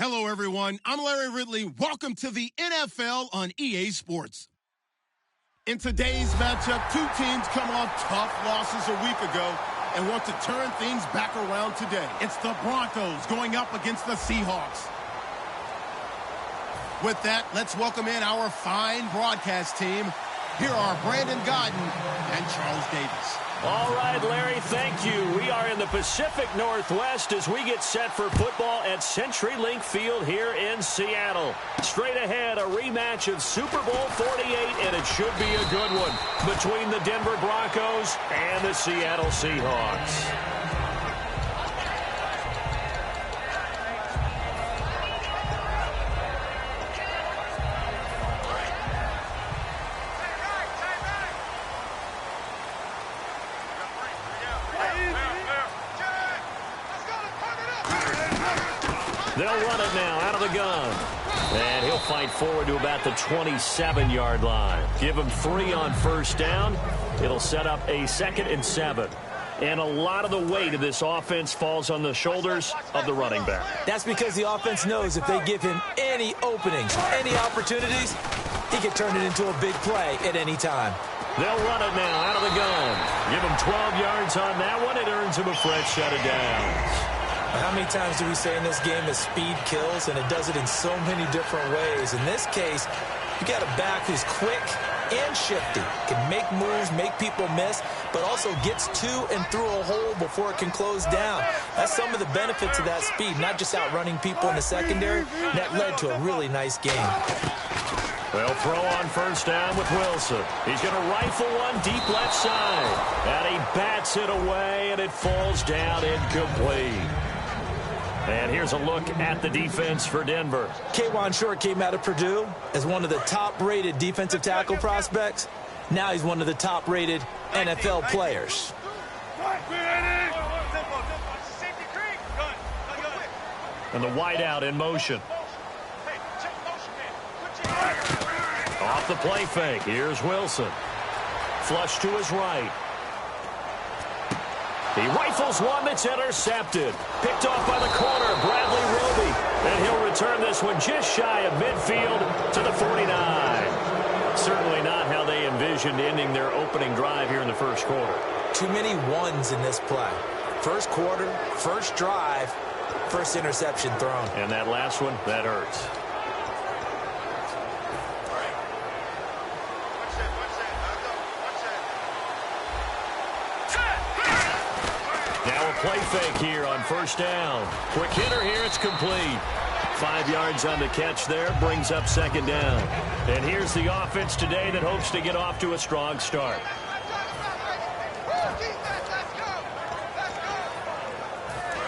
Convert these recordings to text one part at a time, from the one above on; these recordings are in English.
Hello, everyone. I'm Larry Ridley. Welcome to the NFL on EA Sports. In today's matchup, two teams come off tough losses a week ago and want to turn things back around today. It's the Broncos going up against the Seahawks. With that, let's welcome in our fine broadcast team. Here are Brandon Godden and Charles Davis. All right, Larry, thank you. We are in the Pacific Northwest as we get set for football at CenturyLink Field here in Seattle. Straight ahead, a rematch of Super Bowl 48, and it should be a good one between the Denver Broncos and the Seattle Seahawks. They'll run it now out of the gun. And he'll fight forward to about the 27-yard line. Give him 3 on first down. It'll set up a 2nd and 7. And a lot of the weight of this offense falls on the shoulders of the running back. That's because the offense knows if they give him any openings, any opportunities, he can turn it into a big play at any time. They'll run it now out of the gun. Give him 12 yards on that one. It earns him a fresh set of downs. How many times do we say in this game that speed kills, and it does it in so many different ways? In this case, you got a back who's quick and shifty, can make moves, make people miss, but also gets to and through a hole before it can close down. That's some of the benefits of that speed, not just outrunning people in the secondary. That led to a really nice game. They'll throw on first down with Wilson. He's going to rifle one deep left side. And he bats it away, and it falls down incomplete. And here's a look at the defense for Denver. K'Wan Short came out of Purdue as one of the top-rated defensive tackle prospects. Now he's one of the top-rated NFL players. And the wideout in motion. Off the play fake. Here's Wilson. Flush to his right. He rifles one that's intercepted. Picked off by the corner, Bradley Roby. And he'll return this one just shy of midfield to the 49. Certainly not how they envisioned ending their opening drive here in the first quarter. Too many ones in this play. First quarter, first drive, first interception thrown. And that last one, that hurts. Play fake here on first down. Quick hitter here, it's complete. 5 yards on the catch there, brings up 2nd down. And here's the offense today that hopes to get off to a strong start.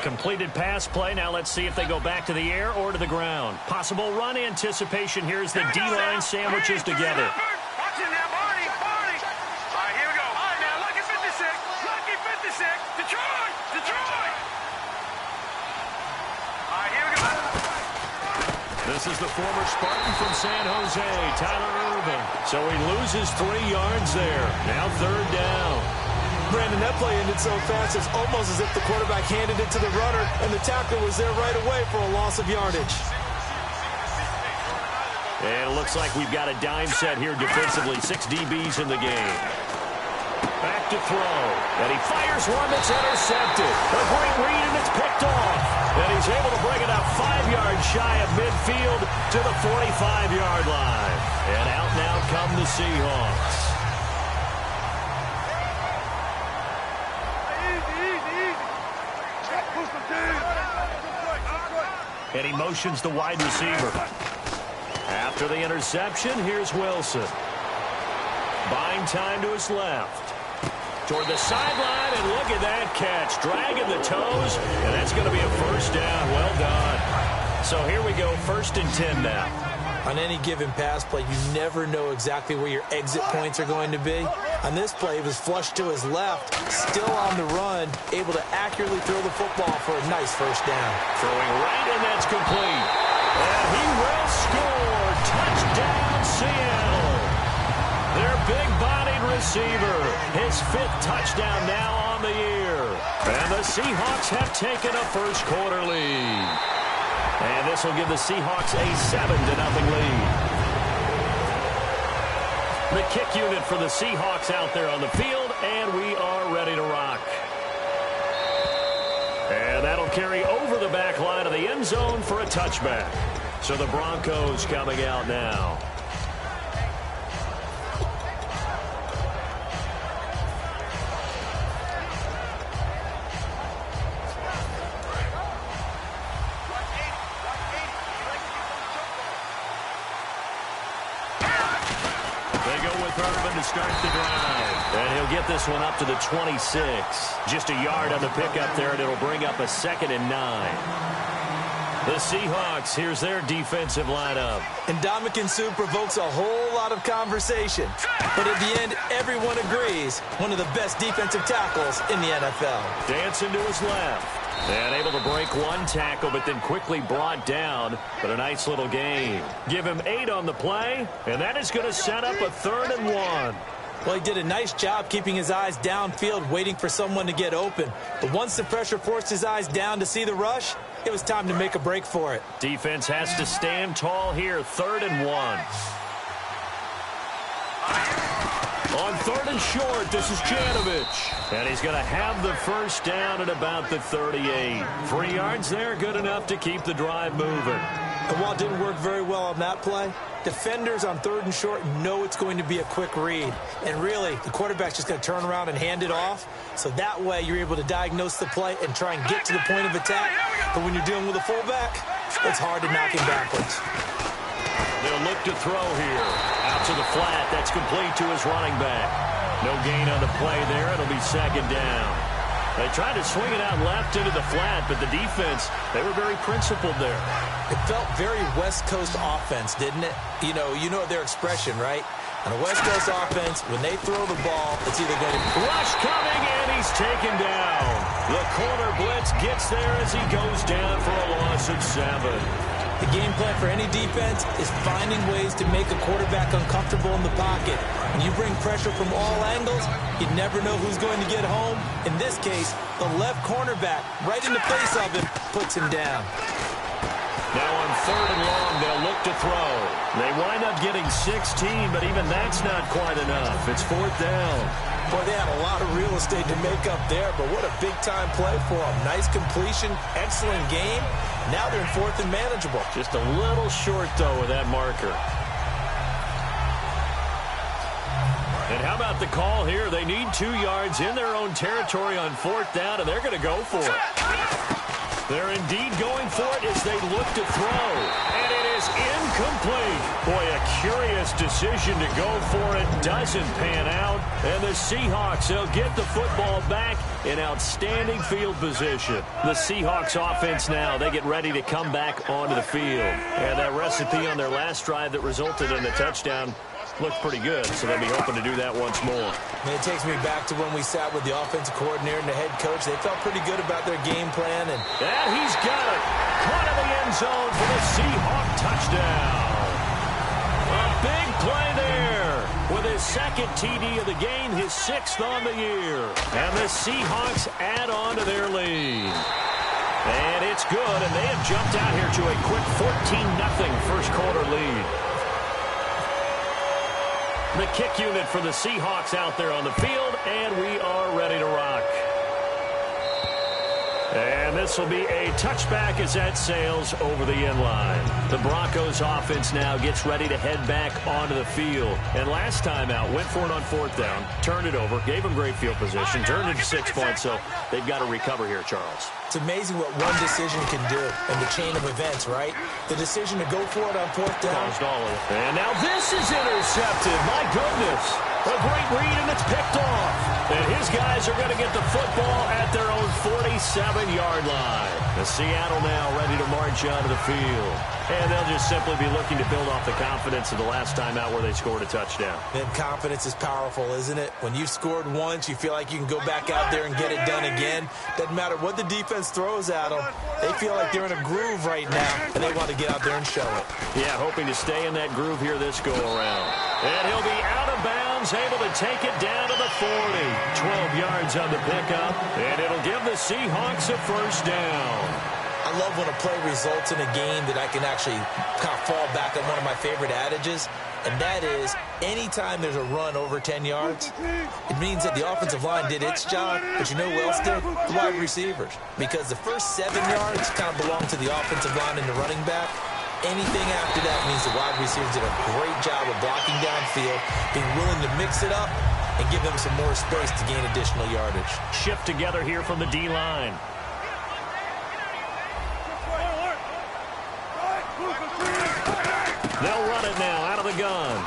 Completed pass play. Now let's see if they go back to the air or to the ground. Possible run anticipation. Here's the D-line sandwiches together. This is the former Spartan from San Jose, Tyler Irvin. So he loses 3 yards there. Now 3rd down. Brandon, that play ended so fast, it's almost as if the quarterback handed it to the runner, and the tackler was there right away for a loss of yardage. And it looks like we've got a dime set here defensively. 6 DBs in the game. Back to throw. And he fires one that's intercepted. A great read, and it's picked off. And he's able to bring it up 5 yards shy of midfield to the 45-yard line. And out now come the Seahawks. And he motions the wide receiver. After the interception, here's Wilson. Buying time to his left. Toward the sideline, and look at that catch. Dragging the toes, and that's going to be a first down. Well done. So here we go, 1st and 10 now. On any given pass play, you never know exactly where your exit points are going to be. On this play, he was flushed to his left, still on the run, able to accurately throw the football for a nice first down. Throwing right, and that's complete. And he will score. Touchdown, Seattle. Their big-bodied receiver. His 5th touchdown now on the year. And the Seahawks have taken a first quarter lead. And this this will give the Seahawks a 7-0 lead. The kick unit for the Seahawks out there on the field, and we are ready to rock. And that'll carry over the back line of the end zone for a touchback. So the Broncos coming out now. To start the drive. And he'll get this one up to the 26. Just a yard on the pickup there, and it'll bring up a 2nd and 9. The Seahawks, here's their defensive lineup. And Ndamukong Suh provokes a whole lot of conversation. But at the end, everyone agrees, one of the best defensive tackles in the NFL. Dancing to his left. And able to break one tackle, but then quickly brought down. But a nice little gain. Give him 8 on the play, and that is going to set up a 3rd and 1. Well, he did a nice job keeping his eyes downfield, waiting for someone to get open. But once the pressure forced his eyes down to see the rush, it was time to make a break for it. Defense has to stand tall here, 3rd and 1. On 3rd and short, this is Janovich. And he's going to have the first down at about the 38. 3 yards there, good enough to keep the drive moving. And while it didn't work very well on that play, defenders on 3rd and short know it's going to be a quick read. And really, the quarterback's just going to turn around and hand it off. So that way, you're able to diagnose the play and try and get to the point of attack. But when you're dealing with a fullback, it's hard to knock him backwards. They'll look to throw here. Out to the flat. That's complete to his running back. No gain on the play there. It'll be 2nd down. They tried to swing it out left into the flat, but the defense, they were very principled there. It felt very West Coast offense, didn't it? You know their expression, right? On a West Coast offense, when they throw the ball, it's either going to be rush coming, and he's taken down. The corner blitz gets there as he goes down for a loss of 7. The game plan for any defense is finding ways to make a quarterback uncomfortable in the pocket. When you bring pressure from all angles, you never know who's going to get home. In this case, the left cornerback, right in the face of him, puts him down. Now on 3rd and long, they'll look to throw. They wind up getting 16, but even that's not quite enough. It's 4th down. Boy, they had a lot of real estate to make up there, but what a big-time play for them. Nice completion, excellent game. Now they're in 4th and manageable. Just a little short, though, with that marker. And how about the call here? They need 2 yards in their own territory on 4th down, and they're going to go for it. They're indeed going for it as they look to throw. And it is incomplete. Boy, a curious decision to go for it. Doesn't pan out. And the Seahawks, they'll get the football back in outstanding field position. The Seahawks offense now, they get ready to come back onto the field. And that recipe on their last drive that resulted in a touchdown looked pretty good, so they'll be hoping to do that once more. And it takes me back to when we sat with the offensive coordinator and the head coach. They felt pretty good about their game plan. And he's got it. Caught in the end zone for the Seahawk touchdown. A big play there with his 2nd TD of the game, his 6th on the year. And the Seahawks add on to their lead. And it's good, and they have jumped out here to a quick 14-0 first quarter lead. The kick unit for the Seahawks out there on the field, and we are ready to rock. And this will be a touchback as that sails over the end line. The Broncos offense now gets ready to head back onto the field. And last time out, went for it on 4th down, turned it over, gave them great field position, turned it to 6 points, so they've got to recover here, Charles. It's amazing what one decision can do in the chain of events, right? The decision to go for it on 4th down. Caused all of it. And now this is intercepted. My goodness. A great read, and it's picked off. And his guys are going to get the football at their own 47-yard line. The Seattle now ready to march onto the field. And they'll just simply be looking to build off the confidence of the last time out where they scored a touchdown. And confidence is powerful, isn't it? When you've scored once, you feel like you can go back out there and get it done again. Doesn't matter what the defense throws at them. They feel like they're in a groove right now, and they want to get out there and show it. Yeah, hoping to stay in that groove here this go-around. And he'll be out of bounds, able to take it down to the 40. 12 yards on the pickup, and it'll give the Seahawks a first down. I love when a play results in a game that I can actually kind of fall back on one of my favorite adages, and that is anytime there's a run over 10 yards, it means that the offensive line did its job, but you know who else did? The wide receivers. Because the first 7 yards kind of belong to the offensive line and the running back. Anything after that means the wide receivers did a great job of blocking downfield, being willing to mix it up, and give them some more space to gain additional yardage. Shift together here from the D-line. They'll run it now out of the gun.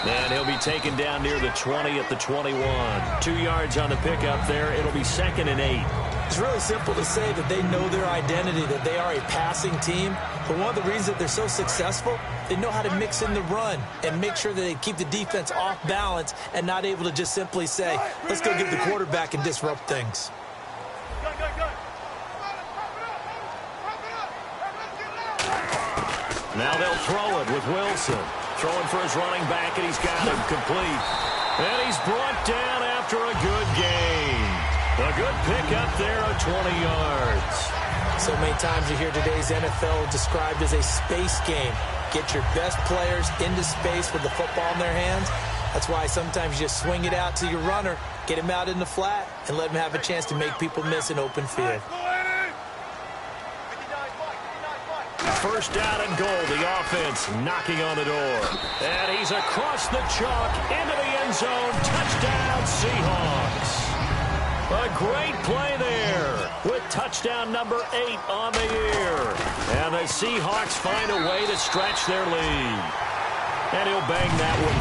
And he'll be taken down near the 20 at the 21. 2 yards on the pickup there. It'll be 2nd and 8. It's really simple to say that they know their identity, that they are a passing team. But one of the reasons that they're so successful, they know how to mix in the run and make sure that they keep the defense off balance and not able to just simply say, let's go get the quarterback and disrupt things. Now they'll throw it with Wilson. Throwing for his running back, and he's got him complete. And he's brought down after a good gain. A good pickup there of 20 yards. So many times you hear today's NFL described as a space game. Get your best players into space with the football in their hands. That's why sometimes you just swing it out to your runner, get him out in the flat, and let him have a chance to make people miss an open field. First down and goal, the offense knocking on the door. And he's across the chalk into the end zone. Touchdown, Seahawks. A great play there with touchdown number 8 on the year. And the Seahawks find a way to stretch their lead. And he'll bang that one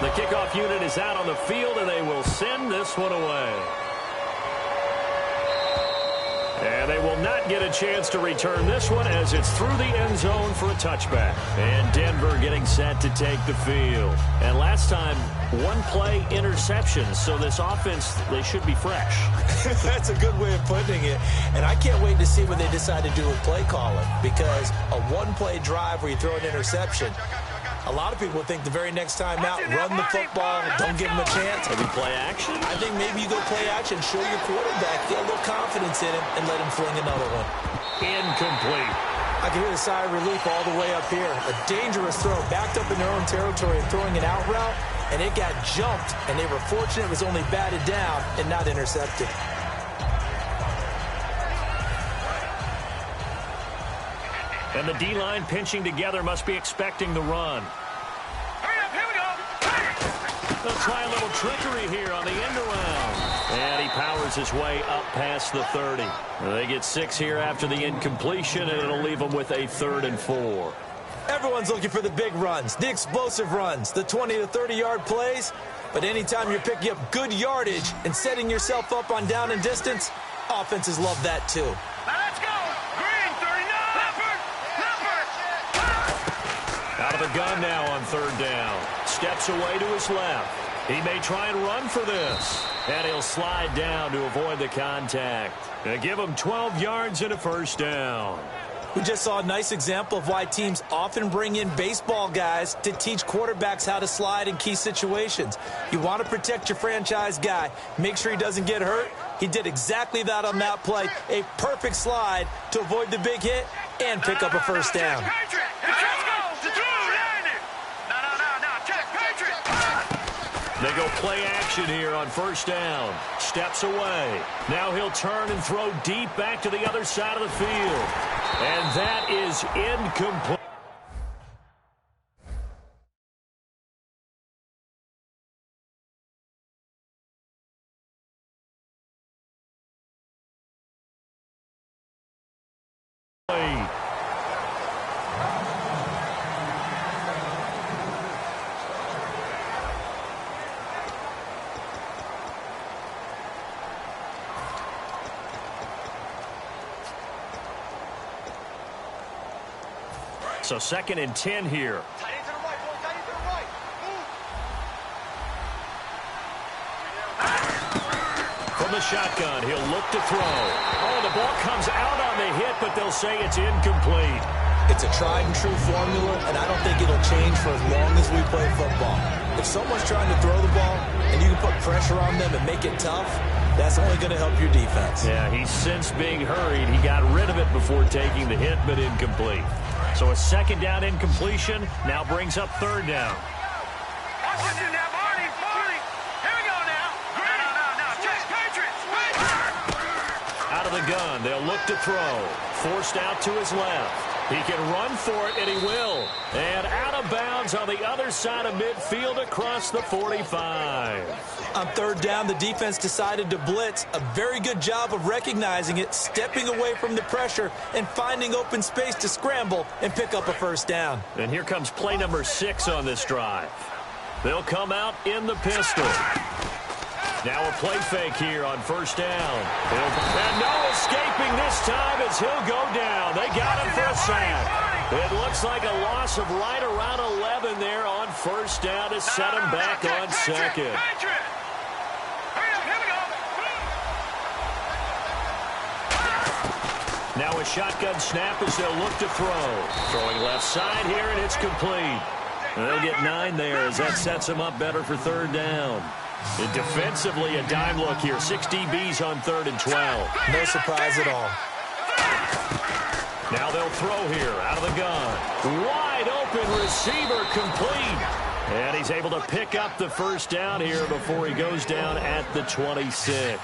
through. The kickoff unit is out on the field, and they will send this one away. And they will not get a chance to return this one as it's through the end zone for a touchback. And Denver getting set to take the field. And last time, one play interception. So this offense, they should be fresh. That's a good way of putting it. And I can't wait to see what they decide to do with play calling. Because a one-play drive where you throw an interception, a lot of people think the very next time out, run the football, don't give them a chance. Maybe play action? I think maybe you go play action, show your quarterback, get a little confidence in him, and let him fling another one. Incomplete. I can hear the sigh of relief all the way up here. A dangerous throw, backed up in their own territory and throwing an out route, and it got jumped, and they were fortunate it was only batted down and not intercepted. And the D-line pinching together must be expecting the run. Hurry up, here we go. They'll try a little trickery here on the end around. And he powers his way up past the 30. They get 6 here after the incompletion, and it'll leave them with a 3rd and 4. Everyone's looking for the big runs, the explosive runs, the 20 to 30-yard plays. But anytime you're picking up good yardage and setting yourself up on down and distance, offenses love that too. Let's go. Green, 39. Out of the gun now on 3rd down. Steps away to his left. He may try and run for this. And he'll slide down to avoid the contact. And give him 12 yards and a 1st down. We just saw a nice example of why teams often bring in baseball guys to teach quarterbacks how to slide in key situations. You want to protect your franchise guy. Make sure he doesn't get hurt. He did exactly that on that play. A perfect slide to avoid the big hit and pick up a 1st down. They go play action here on 1st down. Steps away. Now he'll turn and throw deep back to the other side of the field. And that is incomplete. So 2nd and 10 here. Tight end to the right, boy. Tight end to the right. Move. From the shotgun, he'll look to throw. Oh, the ball comes out on the hit, but they'll say it's incomplete. It's a tried-and-true formula, and I don't think it'll change for as long as we play football. If someone's trying to throw the ball and you can put pressure on them and make it tough, That's only going to help your defense. Yeah, he's since being hurried. He got rid of it before taking the hit, but incomplete. So a second down incompletion now brings up third down. Out of the gun, they'll look to throw. Forced out to his left. He can run for it, and he will. And out of bounds on the other side of midfield across the 45. On third down, the defense decided to blitz. A very good job of recognizing it, stepping away from the pressure, and finding open space to scramble and pick up a first down. And here comes play number 6 on this drive. They'll come out in the pistol. Now a play fake here on first down. And no escaping this time as he'll go down. They got him for a sack. It looks like a loss of right around 11 there on first down to set him back on second. Now a shotgun snap as they'll look to throw. Throwing left side here, and it's complete. And they'll get 9 there as that sets them up better for third down. And defensively, a dime look here. 6 DBs on 3rd and 12. No surprise at all. Now they'll throw here out of the gun. Wide open receiver complete. And he's able to pick up the first down here before he goes down at the 26.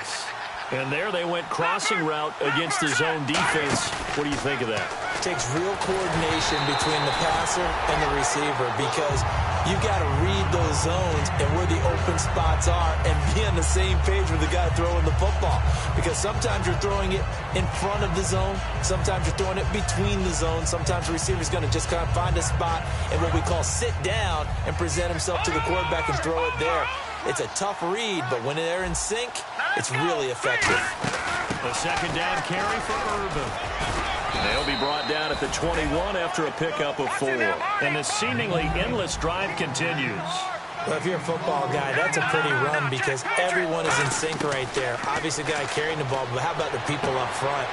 And there they went crossing route against the zone defense. What do you think of that? It takes real coordination between the passer and the receiver because you've got to read those zones and where the open spots are and be on the same page with the guy throwing the football. Because sometimes you're throwing it in front of the zone. Sometimes you're throwing it between the zones. Sometimes the receiver's going to just kind of find a spot and what we call sit down and present himself to the quarterback and throw it there. It's a tough read, but when they're in sync, it's really effective. A second down carry for Urban. They'll be brought down at the 21 after a pickup of 4. And the seemingly endless drive continues. Well, if you're a football guy, that's a pretty run because everyone is in sync right there. Obviously, the guy carrying the ball, but how about the people up front?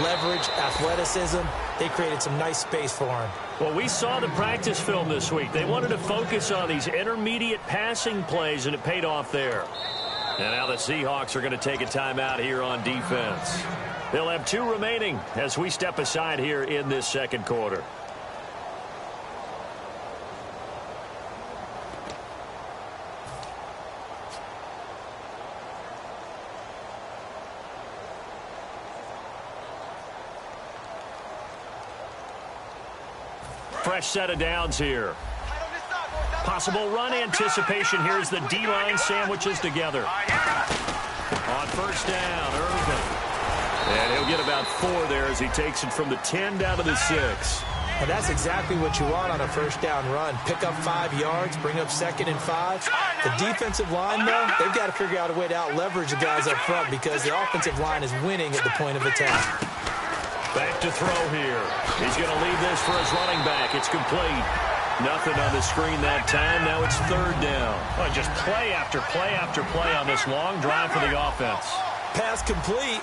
Leverage, athleticism, they created some nice space for him. Well, we saw the practice film this week. They wanted to focus on these intermediate passing plays, and it paid off there. And now the Seahawks are going to take a timeout here on defense. They'll have 2 remaining as we step aside here in this second quarter. Fresh set of downs here. Possible run anticipation here as the D-line sandwiches together. On first down, Urban. And he'll get about 4 there as he takes it from the 10 down to the 6. And that's exactly what you want on a first down run. Pick up 5 yards, bring up 2nd and 5. The defensive line, though, they've got to figure out a way to out-leverage the guys up front because the offensive line is winning at the point of attack. Back to throw here. He's going to leave this for his running back. It's complete. Nothing on the screen that time. Now it's third down. Oh, just play after play after play on this long drive for the offense. Pass complete,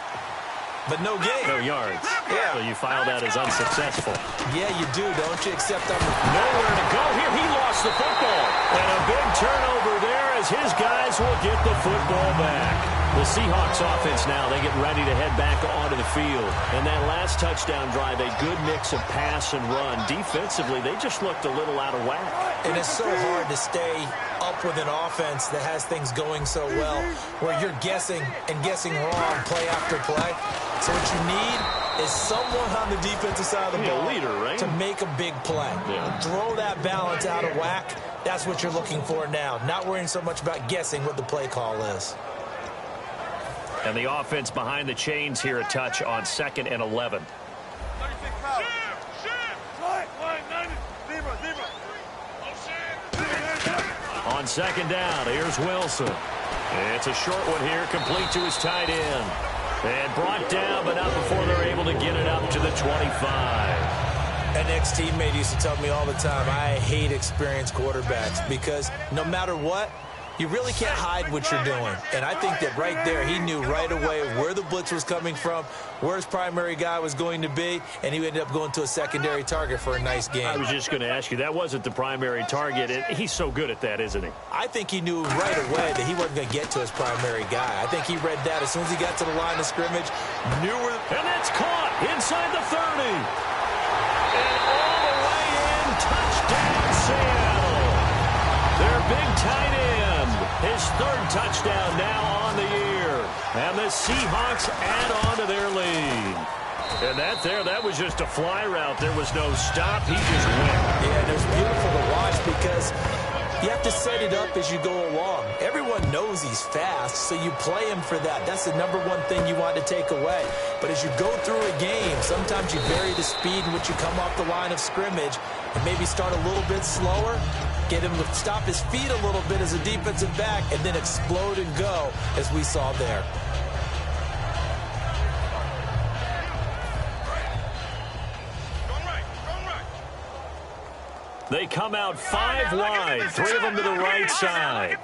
but no gain. No yards. Yeah. So you file that as unsuccessful. Yeah, you do, don't you? Except nowhere to go here. He lost the football. And a big turnover there as his guys will get the football back. The Seahawks offense now, they get ready to head back onto the field. And that last touchdown drive, a good mix of pass and run. Defensively, they just looked a little out of whack. And it's so hard to stay up with an offense that has things going so well, where you're guessing and guessing wrong play after play. So what you need is someone on the defensive side of the ball, a leader, right? to make a big play. Yeah. Throw that balance out of whack. That's what you're looking for now. Not worrying so much about guessing what the play call is. And the offense behind the chains here a touch on 2nd and 11. On 2nd down, here's Wilson. It's a short one here, complete to his tight end. And brought down, but not before they're able to get it up to the 25. An ex-teammate used to tell me all the time, I hate experienced quarterbacks because no matter what, You really can't hide what you're doing. And I think that right there, he knew right away where the blitz was coming from, where his primary guy was going to be, and he ended up going to a secondary target for a nice game. I was just going to ask you, that wasn't the primary target. He's so good at that, isn't he? I think he knew right away that he wasn't going to get to his primary guy. I think he read that as soon as he got to the line of scrimmage, knew where. And that's caught inside the 30. And all the way in, touchdown Seattle. Their big tight end, his third touchdown now on the year. And the Seahawks add on to their lead. And that was just a fly route. There was no stop. He just went. Yeah, and it was beautiful to watch because you have to set it up as you go along. Everyone knows he's fast, so you play him for that. That's the number one thing you want to take away. But as you go through a game, sometimes you vary the speed in which you come off the line of scrimmage and maybe start a little bit slower, get him to stop his feet a little bit as a defensive back, and then explode and go, as we saw there. They come out 5 wide, 3 of them to the right side.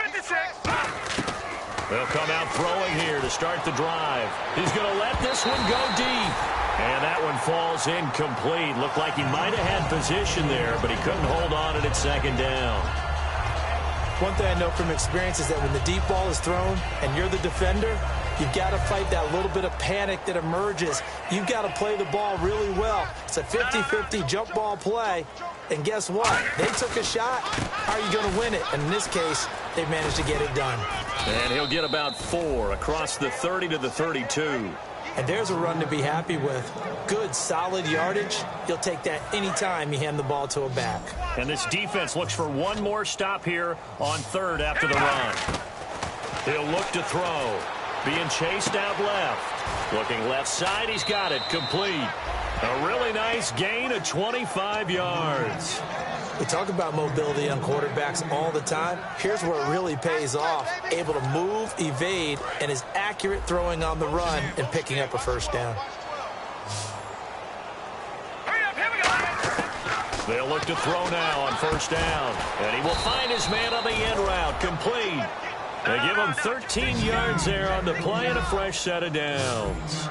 They'll come out throwing here to start the drive. He's going to let this one go deep. And that one falls incomplete. Looked like he might have had position there, but he couldn't hold on at second down. One thing I know from experience is that when the deep ball is thrown and you're the defender, you've got to fight that little bit of panic that emerges. You've got to play the ball really well. It's a 50-50 jump ball play. And guess what? They took a shot. How are you going to win it? And in this case, they managed to get it done. And he'll get about 4 across the 30 to the 32. And there's a run to be happy with. Good, solid yardage. You'll take that any time you hand the ball to a back. And this defense looks for one more stop here on third after the run. He'll look to throw. Being chased out left. Looking left side, he's got it. Complete. A really nice gain of 25 yards. We talk about mobility on quarterbacks all the time. Here's where it really pays off. Able to move, evade, and is accurate throwing on the run and picking up a first down. They'll look to throw now on first down. And he will find his man on the end route. Complete. They give him 13 yards there on the play and a fresh set of downs.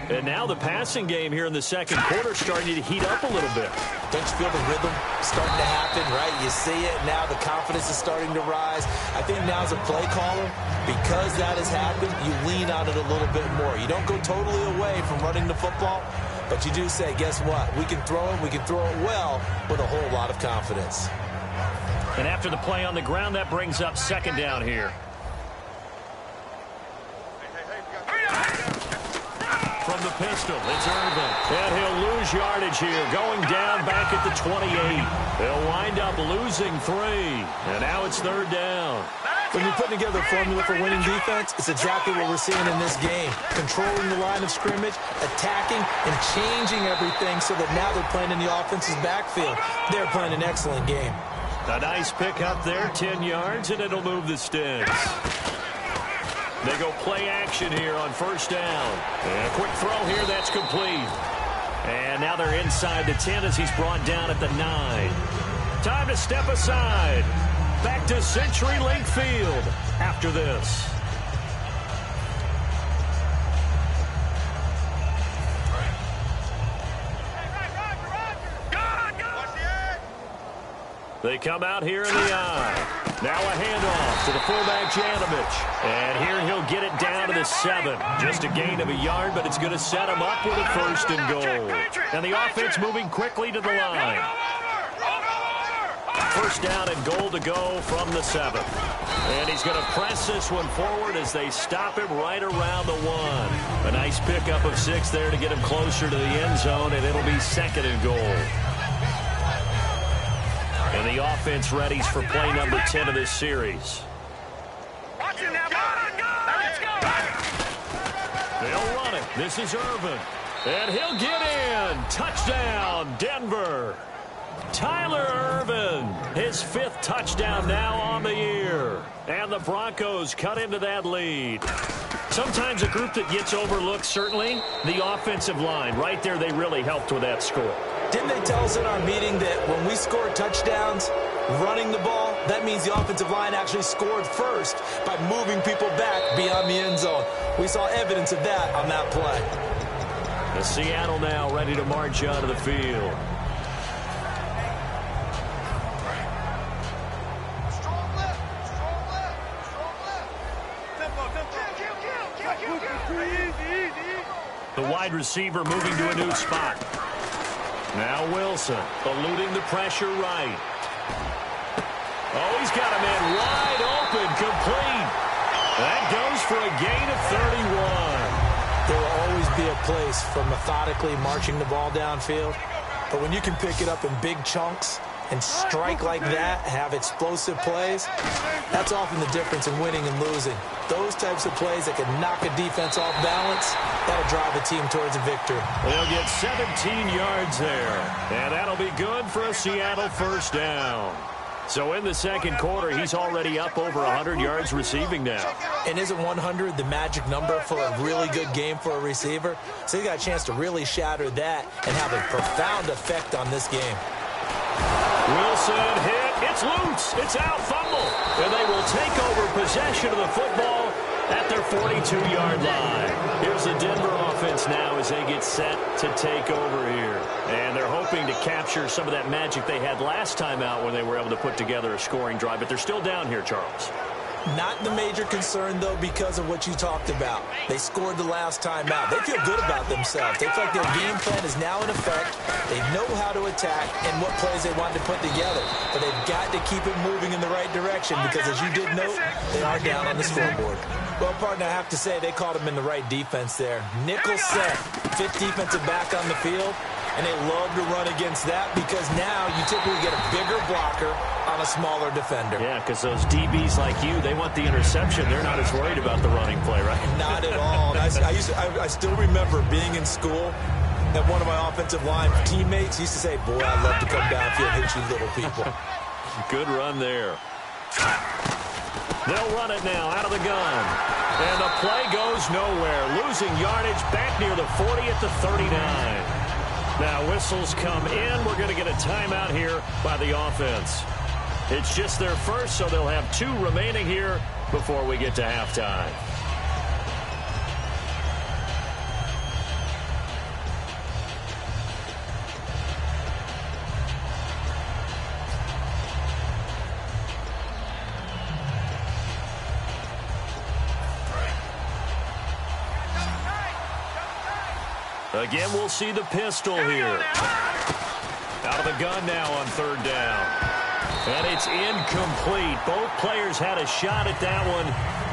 And now the passing game here in the second quarter starting to heat up a little bit. Don't you feel the rhythm starting to happen, right? You see it now. The confidence is starting to rise. I think now as a play caller, because that has happened, you lean on it a little bit more. You don't go totally away from running the football, but you do say, guess what? We can throw it. We can throw it well with a whole lot of confidence. And after the play on the ground, that brings up second down here. From the pistol, it's Irvin. And he'll lose yardage here, going down back at the 28. They'll wind up losing 3. And now it's third down. When you're putting together a formula for winning defense, it's exactly what we're seeing in this game. Controlling the line of scrimmage, attacking, and changing everything so that now they're playing in the offense's backfield. They're playing an excellent game. A nice pickup there, 10 yards, and it'll move the sticks. They go play action here on first down. And a quick throw here, that's complete. And now they're inside the 10 as he's brought down at the 9. Time to step aside. Back to CenturyLink Field after this. They come out here in the eye. Now a handoff to the fullback, Janovich. And here he'll get it down to the 7. Just a gain of a yard, but it's going to set him up with a first and goal. And the offense moving quickly to the line. First down and goal to go from the 7. And he's going to press this one forward as they stop him right around the 1. A nice pickup of 6 there to get him closer to the end zone, and it'll be second and goal. And the offense readies for play number 10 of this series. They'll run it. This is Irvin. And he'll get in. Touchdown, Denver. Tyler Irvin, his 5th touchdown now on the year. And the Broncos cut into that lead. Sometimes a group that gets overlooked, certainly, the offensive line. Right there, they really helped with that score. Didn't they tell us in our meeting that when we score touchdowns running the ball, That means the offensive line actually scored first by moving people back beyond the end zone. We saw evidence of that on that play. The Seattle now ready to march onto the field. The wide receiver moving to a new spot. Now Wilson eluding the pressure right. Oh, he's got a man wide open, complete. That goes for a gain of 31. There will always be a place for methodically marching the ball downfield. But when you can pick it up in big chunks and strike like that, have explosive plays, that's often the difference in winning and losing. Those types of plays that can knock a defense off balance, that'll drive a team towards a victory. They'll get 17 yards there. And that'll be good for a Seattle first down. So in the second quarter, he's already up over 100 yards receiving now. And isn't 100 the magic number for a really good game for a receiver? So he got a chance to really shatter that and have a profound effect on this game. Wilson hit. It's loose. It's out. Fumble. And they will take over possession of the football at their 42-yard line. Here's the Denver offense now as they get set to take over here. And they're hoping to capture some of that magic they had last time out when they were able to put together a scoring drive. But they're still down here, Charles. Not the major concern, though, because of what you talked about. They scored the last time out. They feel good about themselves. They feel like their game plan is now in effect. They know how to attack and what plays they want to put together. But they've got to keep it moving in the right direction because, as you did note, they are down on the scoreboard. Well, partner, I have to say they caught him in the right defense there. Nickel set, fifth defensive back on the field. And they love to run against that because now you typically get a bigger blocker on a smaller defender. Yeah, because those DBs like you, they want the interception. They're not as worried about the running play, right? Not at all. I still remember being in school and one of my offensive line teammates used to say, boy, I'd love to come downfield and hit you little people. Good run there. They'll run it now out of the gun. And the play goes nowhere. Losing yardage back near the 40 at the 39. Now whistles come in. We're going to get a timeout here by the offense. It's just their first, so they'll have 2 remaining here before we get to halftime. Again, we'll see the pistol here. Out of the gun now on third down. And it's incomplete. Both players had a shot at that one.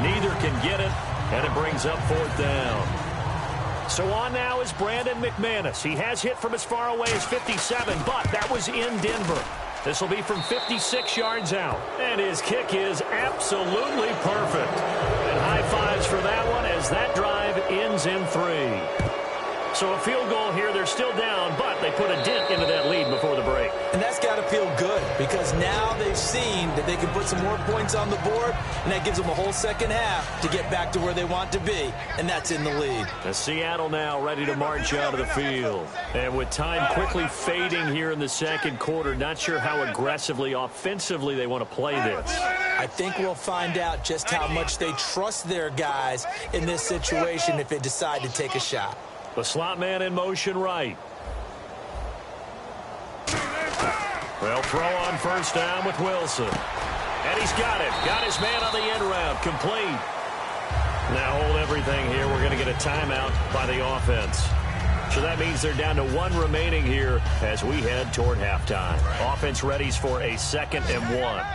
Neither can get it, and it brings up fourth down. So on now is Brandon McManus. He has hit from as far away as 57, but that was in Denver. This will be from 56 yards out. And his kick is absolutely perfect. And high fives for that one as that drive ends in 3. So a field goal here. They're still down, but they put a dent into that lead before the break. And that's got to feel good because now they've seen that they can put some more points on the board, and that gives them a whole second half to get back to where they want to be, and that's in the lead. The Seattle now ready to march out of the field. And with time quickly fading here in the second quarter, not sure how aggressively, offensively they want to play this. I think we'll find out just how much they trust their guys in this situation if they decide to take a shot. The slot man in motion right. Well, throw on first down with Wilson. And he's got it. Got his man on the end route. Complete. Now hold everything here. We're going to get a timeout by the offense. So that means they're down to 1 remaining here as we head toward halftime. Offense readies for a 2nd and 1.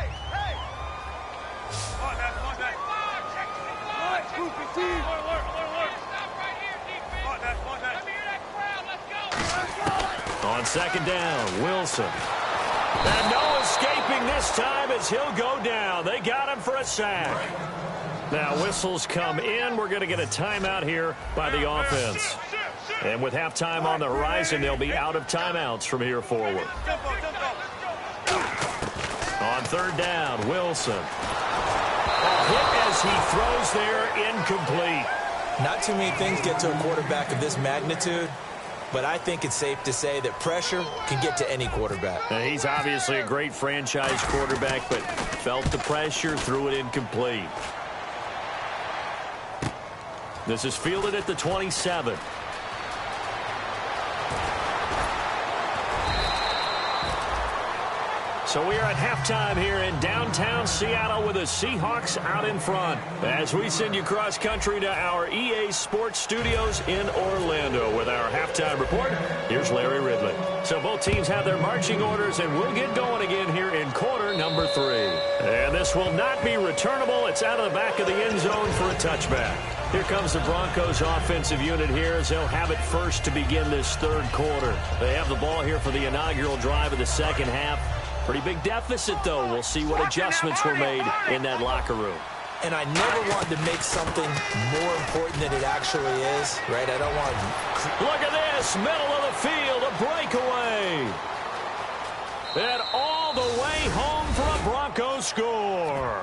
On second down, Wilson. And no escaping this time as he'll go down. They got him for a sack. Now whistles come in. We're going to get a timeout here by the offense. And with halftime on the horizon, they'll be out of timeouts from here forward. On third down, Wilson. A hit as he throws there, incomplete. Not too many things get to a quarterback of this magnitude but I think it's safe to say that pressure can get to any quarterback. He's obviously a great franchise quarterback, but felt the pressure, threw it incomplete. This is fielded at the 27. So we are at halftime here in downtown Seattle with the Seahawks out in front. As we send you cross-country to our EA Sports Studios in Orlando with our halftime report, here's Larry Ridley. So both teams have their marching orders, and we'll get going again here in quarter number 3. And this will not be returnable. It's out of the back of the end zone for a touchback. Here comes the Broncos offensive unit here as they'll have it first to begin this third quarter. They have the ball here for the inaugural drive of the second half. Pretty big deficit, though. We'll see what adjustments were made in that locker room. And I never want to make something more important than it actually is, right? I don't want to... Look at this, middle of the field, a breakaway. And all the way home for a Broncos score.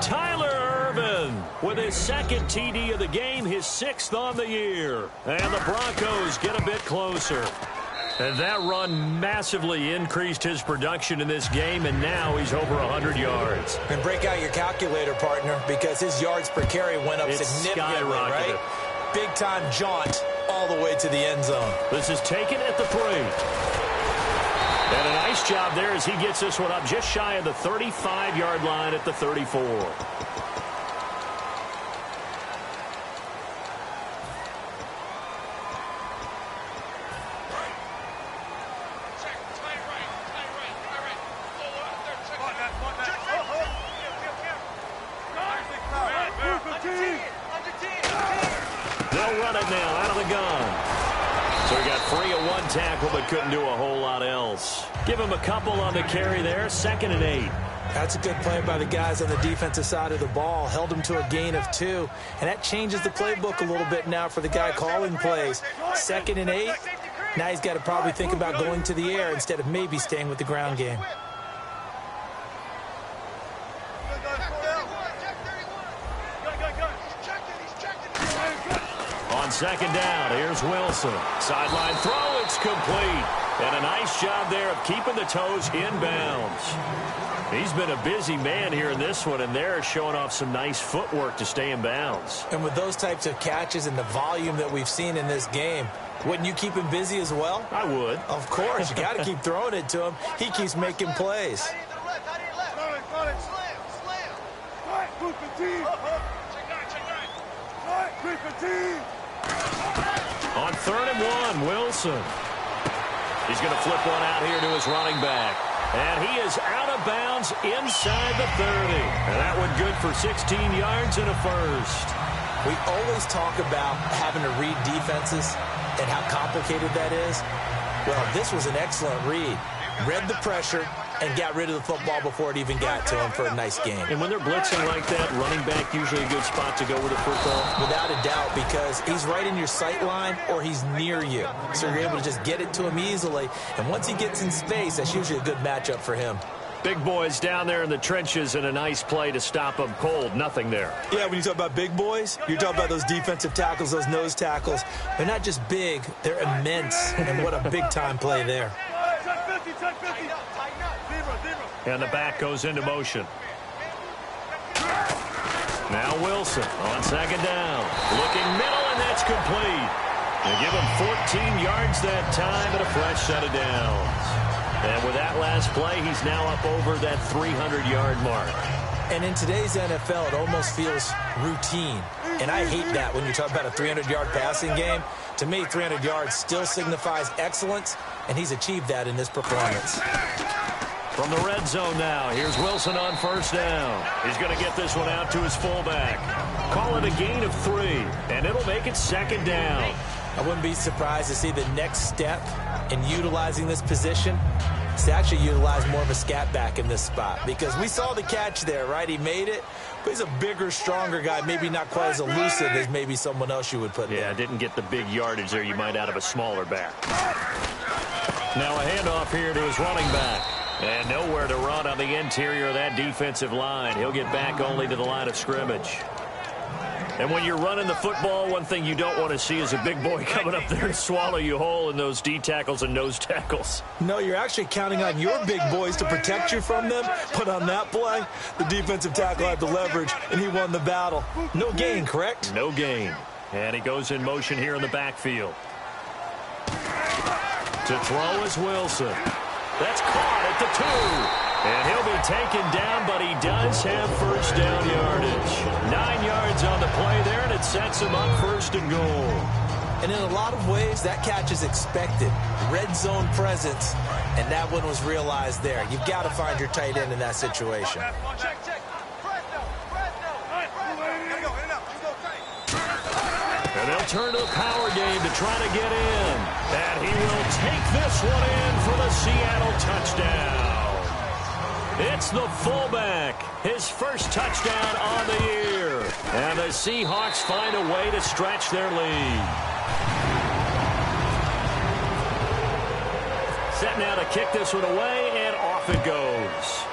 Tyler Ervin with his second TD of the game, his 6th on the year. And the Broncos get a bit closer. And that run massively increased his production in this game, and now he's over 100 yards. And break out your calculator, partner, because his yards per carry went up significantly, right? Big-time jaunt all the way to the end zone. This is taken at the 3. And a nice job there as he gets this one up just shy of the 35-yard line at the 34. They'll run it now out of the gun. So he got free of one tackle but couldn't do a whole lot else. Give him a couple on the carry there. 2nd and 8. That's a good play by the guys on the defensive side of the ball. Held him to a gain of 2. And that changes the playbook a little bit now for the guy calling plays. 2nd and 8. Now he's got to probably think about going to the air instead of maybe staying with the ground game. On 2nd down, here's Wilson. Sideline throw, it's complete. And a nice job there of keeping the toes in bounds. He's been a busy man here in this one, and they're showing off some nice footwork to stay in bounds. And with those types of catches and the volume that we've seen in this game, wouldn't you keep him busy as well? I would. Of course. You got to keep throwing it to him. He keeps making plays. On 3rd and 1, Wilson. He's going to flip one out here to his running back. And he is out of bounds inside the 30. And that one good for 16 yards and a first. We always talk about having to read defenses and how complicated that is. Well, this was an excellent read. Read the pressure and got rid of the football before it even got to him for a nice game. And when they're blitzing like that, running back usually a good spot to go with the football? Without a doubt, because he's right in your sight line or he's near you. So you're able to just get it to him easily. And once he gets in space, that's usually a good matchup for him. Big boys down there in the trenches and a nice play to stop them cold. Nothing there. Yeah, when you talk about big boys, you're talking about those defensive tackles, those nose tackles. They're not just big, they're immense. And what a big-time play there. And the back goes into motion. Now Wilson on 2nd down. Looking middle, and that's complete. They give him 14 yards that time and a fresh set of downs. And with that last play, he's now up over that 300-yard mark. And in today's NFL, it almost feels routine. And I hate that when you talk about a 300-yard passing game. To me, 300 yards still signifies excellence, and he's achieved that in this performance. From the red zone now, here's Wilson on 1st down. He's going to get this one out to his fullback. Call it a gain of 3, and it'll make it 2nd down. I wouldn't be surprised to see the next step in utilizing this position is to actually utilize more of a scat back in this spot. Because we saw the catch there, right? He made it, but he's a bigger, stronger guy, maybe not quite as elusive as maybe someone else you would put there. Yeah, didn't get the big yardage there you might out of a smaller back. Now a handoff here to his running back. And nowhere to run on the interior of that defensive line. He'll get back only to the line of scrimmage. And when you're running the football, one thing you don't want to see is a big boy coming up there and swallow you whole in those D tackles and nose tackles. No, you're actually counting on your big boys to protect you from them. But on that play, the defensive tackle had the leverage, and he won the battle. No gain, correct? No gain. And he goes in motion here in the backfield. To throw is Wilson. That's caught at the 2. And he'll be taken down, but he does have first down yardage. 9 yards on the play there, and it sets him up first and goal. And in a lot of ways, that catch is expected. Red zone presence, and that one was realized there. You've got to find your tight end in that situation. And they'll turn to the power game to try to get in. And he will take this one in for the Seattle touchdown. It's the fullback, his first touchdown on the year. And the Seahawks find a way to stretch their lead. Set now to kick this one away, and off it goes.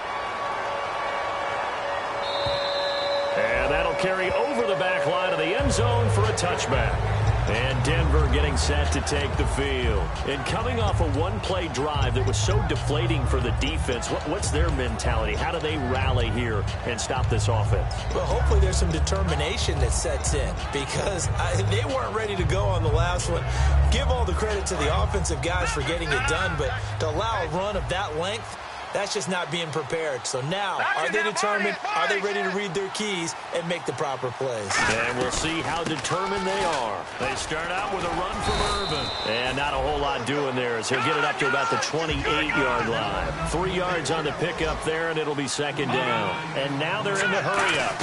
And that'll carry over the back line of the end zone for a touchback. And Denver getting set to take the field. And coming off a one-play drive that was so deflating for the defense, what's their mentality? How do they rally here and stop this offense? Well, hopefully there's some determination that sets in, because they weren't ready to go on the last one. Give all the credit to the offensive guys for getting it done, but to allow a run of that length, that's just not being prepared. So now, are they determined? Are they ready to read their keys and make the proper plays? And we'll see how determined they are. They start out with a run from Irvin. And not a whole lot doing there as he'll get it up to about the 28-yard line. 3 yards on the pickup there, and it'll be second down. And now they're in the hurry-up.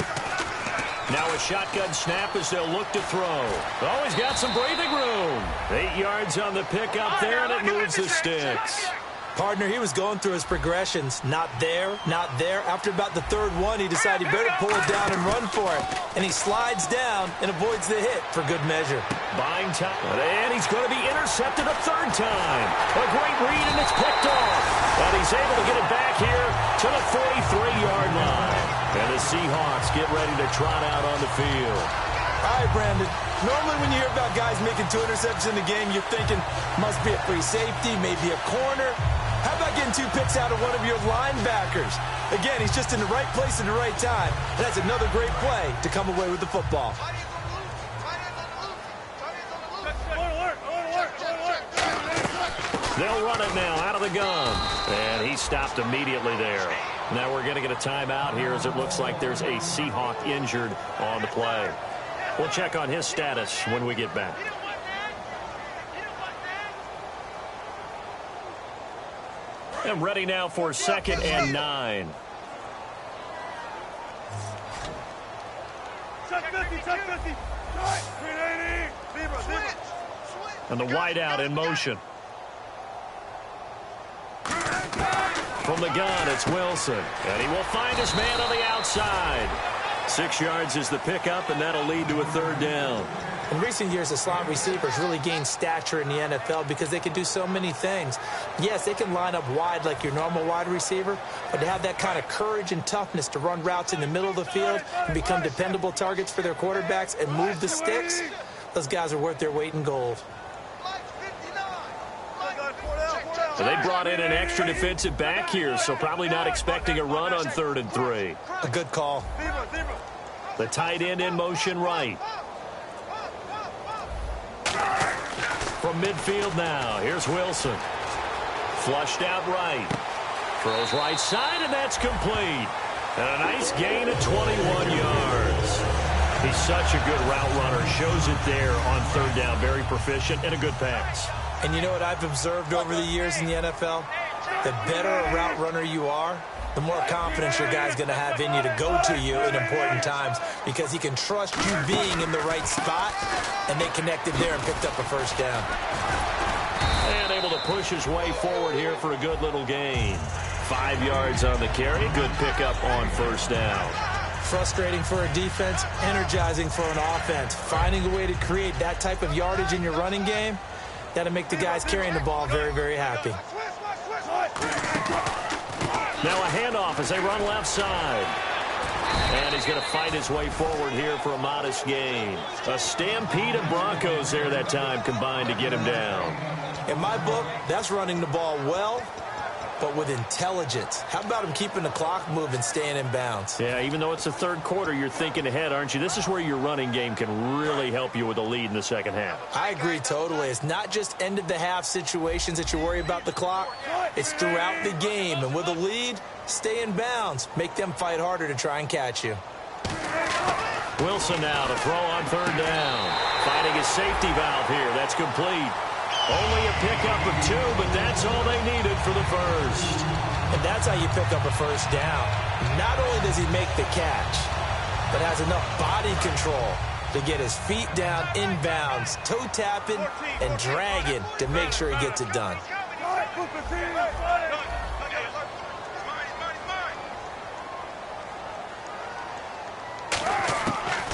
Now a shotgun snap as they'll look to throw. Oh, he's got some breathing room. 8 yards on the pickup there, and it moves the sticks. Partner, he was going through his progressions. Not there, not there. After about the third one, he decided he better pull it down and run for it. And he slides down and avoids the hit for good measure. Buying time. And he's going to be intercepted a third time. A great read, and it's picked off. And he's able to get it back here to the 43-yard line. And the Seahawks get ready to trot out on the field. All right, Brandon. Normally when you hear about guys making 2 interceptions in the game, you're thinking must be a free safety, maybe a corner. How about getting 2 picks out of one of your linebackers? Again, he's just in the right place at the right time. And that's another great play to come away with the football. They'll run it now out of the gun. And he stopped immediately there. Now we're going to get a timeout here as it looks like there's a Seahawk injured on the play. We'll check on his status when we get back. And ready now for 2nd and 9. And the wideout in motion. From the gun, it's Wilson. And he will find his man on the outside. 6 yards is the pickup, and that'll lead to a third down. In recent years, the slot receivers really gained stature in the NFL because they can do so many things. Yes, they can line up wide like your normal wide receiver, but to have that kind of courage and toughness to run routes in the middle of the field and become dependable targets for their quarterbacks and move the sticks, those guys are worth their weight in gold. So they brought in an extra defensive back here, so probably not expecting a run on 3rd and 3. A good call. The tight end in motion right. From midfield now, here's Wilson. Flushed out right. Throws right side, and that's complete. And a nice gain of 21 yards. He's such a good route runner. Shows it there on 3rd down. Very proficient and a good pass. And you know what I've observed over the years in the NFL? The better a route runner you are, the more confidence your guy's going to have in you to go to you in important times because he can trust you being in the right spot, and they connected there and picked up a first down. And able to push his way forward here for a good little gain. 5 yards on the carry. Good pickup on first down. Frustrating for a defense, energizing for an offense. Finding a way to create that type of yardage in your running game, that'll make the guys carrying the ball very, very happy. Now a handoff as they run left side. And he's going to fight his way forward here for a modest gain. A stampede of Broncos there that time combined to get him down. In my book, that's running the ball well, but with intelligence. How about him keeping the clock moving, staying in bounds? Yeah, even though it's the third quarter, you're thinking ahead, aren't you? This is where your running game can really help you with a lead in the second half. I agree totally. It's not just end-of-the-half situations that you worry about the clock. It's throughout the game. And with a lead, stay in bounds. Make them fight harder to try and catch you. Wilson now to throw on third down. Finding his safety valve here. That's complete. Only a pickup of 2, but that's all they needed for the first. And that's how you pick up a first down. Not only does he make the catch, but has enough body control to get his feet down in bounds, toe tapping and dragging to make sure he gets it done.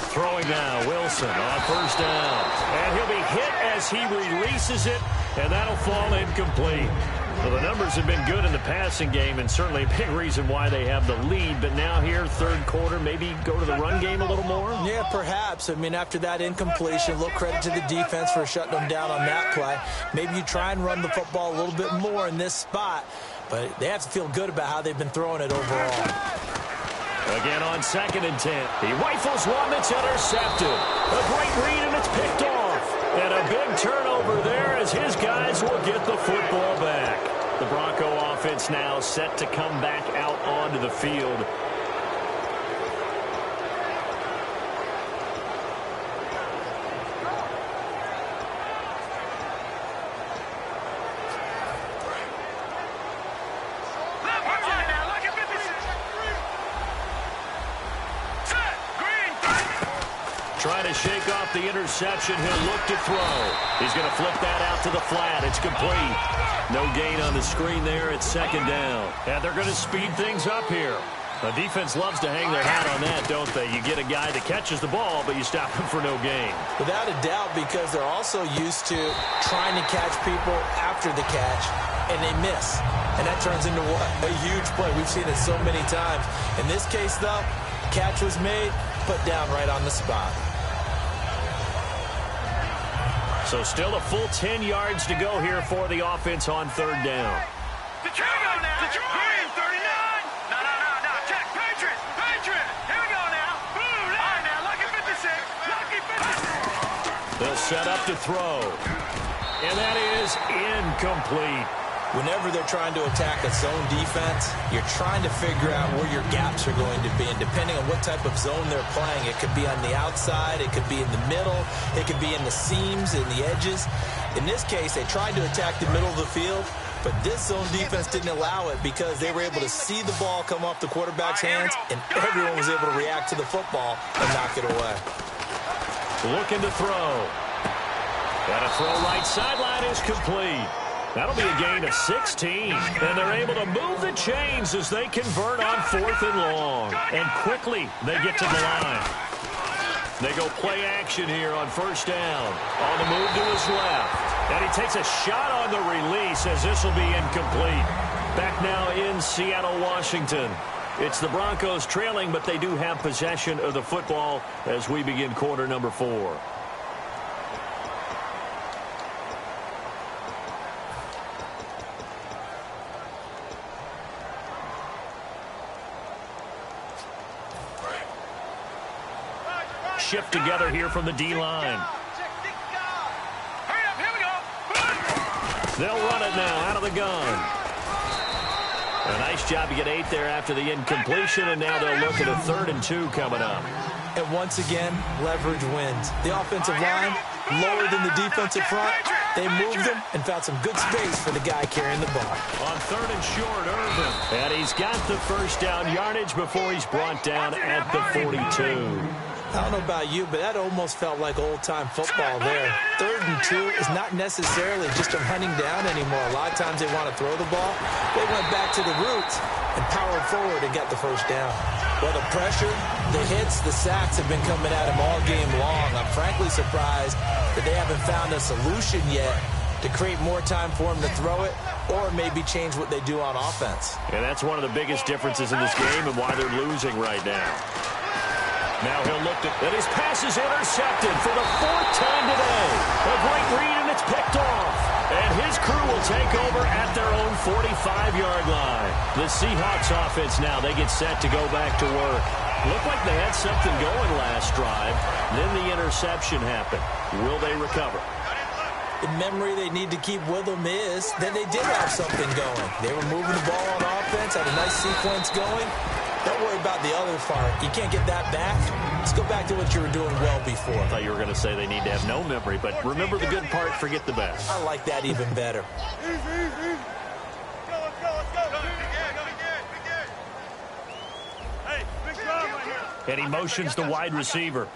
Throwing now, Wilson on first down. And he'll be hit as he releases it, and that'll fall incomplete. Well, the numbers have been good in the passing game, and certainly a big reason why they have the lead. But now here, third quarter, maybe go to the run game a little more? Yeah, perhaps. I mean, after that incompletion, a little credit to the defense for shutting them down on that play. Maybe you try and run the football a little bit more in this spot, but they have to feel good about how they've been throwing it overall. Again on 2nd and 10. He rifles one that's intercepted. A great read, and it's picked off. And a big turnover there as his guys will get the football back. The Bronco offense now set to come back out onto the field. Trying to shake off the interception. He'll look to throw. He's going to flip that out to the flat. It's complete. No gain on the screen there. It's 2nd down. And they're going to speed things up here. The defense loves to hang their hat on that, don't they? You get a guy that catches the ball, but you stop him for no gain. Without a doubt, because they're also used to trying to catch people after the catch, and they miss. And that turns into what? A huge play. We've seen it so many times. In this case, though, catch was made, put down right on the spot. So still a full 10 yards to go here for the offense on third down. Here we go now. Green, 39. No. Check. Patriot. Here we go now. Blue line now. Lucky 56. Lucky 56. They'll set up to throw. And that is incomplete. Whenever they're trying to attack a zone defense, you're trying to figure out where your gaps are going to be. And depending on what type of zone they're playing, it could be on the outside, it could be in the middle, it could be in the seams and the edges. In this case, they tried to attack the middle of the field, but this zone defense didn't allow it because they were able to see the ball come off the quarterback's hands, and everyone was able to react to the football and knock it away. Looking to throw. And a throw right sideline is complete. That'll be a gain of 16. And they're able to move the chains as they convert on 4th and long. And quickly, they get to the line. They go play action here on first down. On the move to his left. And he takes a shot on the release as this will be incomplete. Back now in Seattle, Washington. It's the Broncos trailing, but they do have possession of the football as we begin quarter number 4. Shift together here from the D-line. Hurry up, here we go. They'll run it now out of the gun. A nice job to get 8 there after the incompletion, and now they'll look at a 3rd and 2 coming up. And once again, leverage wins. The offensive line, lower than the defensive front. They moved them and found some good space for the guy carrying the ball. On 3rd and short, Irvin. And he's got the first down yardage before he's brought down at the 42. I don't know about you, but that almost felt like old-time football there. 3rd and 2 is not necessarily just a hunting down anymore. A lot of times they want to throw the ball. They went back to the roots and powered forward and got the first down. Well, the pressure, the hits, the sacks have been coming at him all game long. I'm frankly surprised that they haven't found a solution yet to create more time for him to throw it, or maybe change what they do on offense. And that's one of the biggest differences in this game and why they're losing right now. Now he'll look to, and his pass is intercepted for the 4th time today. A great read, and it's picked off. And his crew will take over at their own 45-yard line. The Seahawks offense now, they get set to go back to work. Looked like they had something going last drive. Then the interception happened. Will they recover? The memory they need to keep with them is that they did have something going. They were moving the ball on offense, had a nice sequence going. Don't worry about the other part. You can't get that back. Let's go back to what you were doing well before. I thought you were going to say they need to have no memory, but remember the good part, forget the bad. I like that even better. And he motions the wide receiver.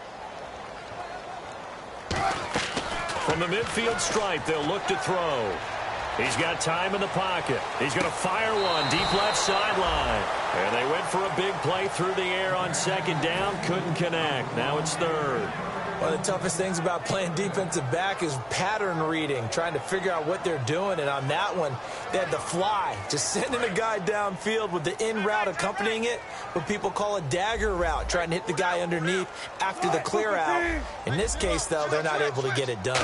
From the midfield stripe, they'll look to throw. He's got time in the pocket. He's going to fire one deep left sideline. And they went for a big play through the air on 2nd down. Couldn't connect. Now it's 3rd. One of the toughest things about playing defensive back is pattern reading, trying to figure out what they're doing. And on that one, they had the fly, just sending a guy downfield with the in route accompanying it, what people call a dagger route, trying to hit the guy underneath after the clear out. In this case, though, they're not able to get it done.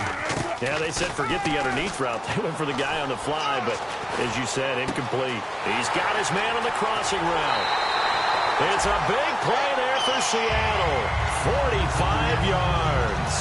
Yeah, they said forget the underneath route. They went for the guy on the fly, but as you said, incomplete. He's got his man on the crossing route. It's a big play there for Seattle. 45 yards.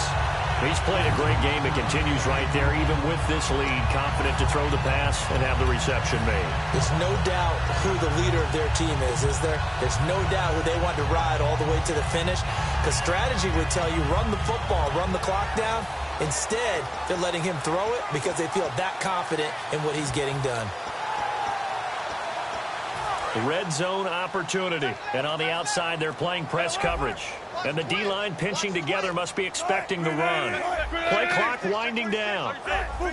He's played a great game and continues right there, even with this lead, confident to throw the pass and have the reception made. There's no doubt who the leader of their team is there? There's no doubt who they want to ride all the way to the finish, because strategy would tell you run the football, run the clock down. Instead, they're letting him throw it because they feel that confident in what he's getting done. Red zone opportunity. And on the outside, they're playing press coverage. And the D-line pinching together must be expecting the run. Play clock winding down. And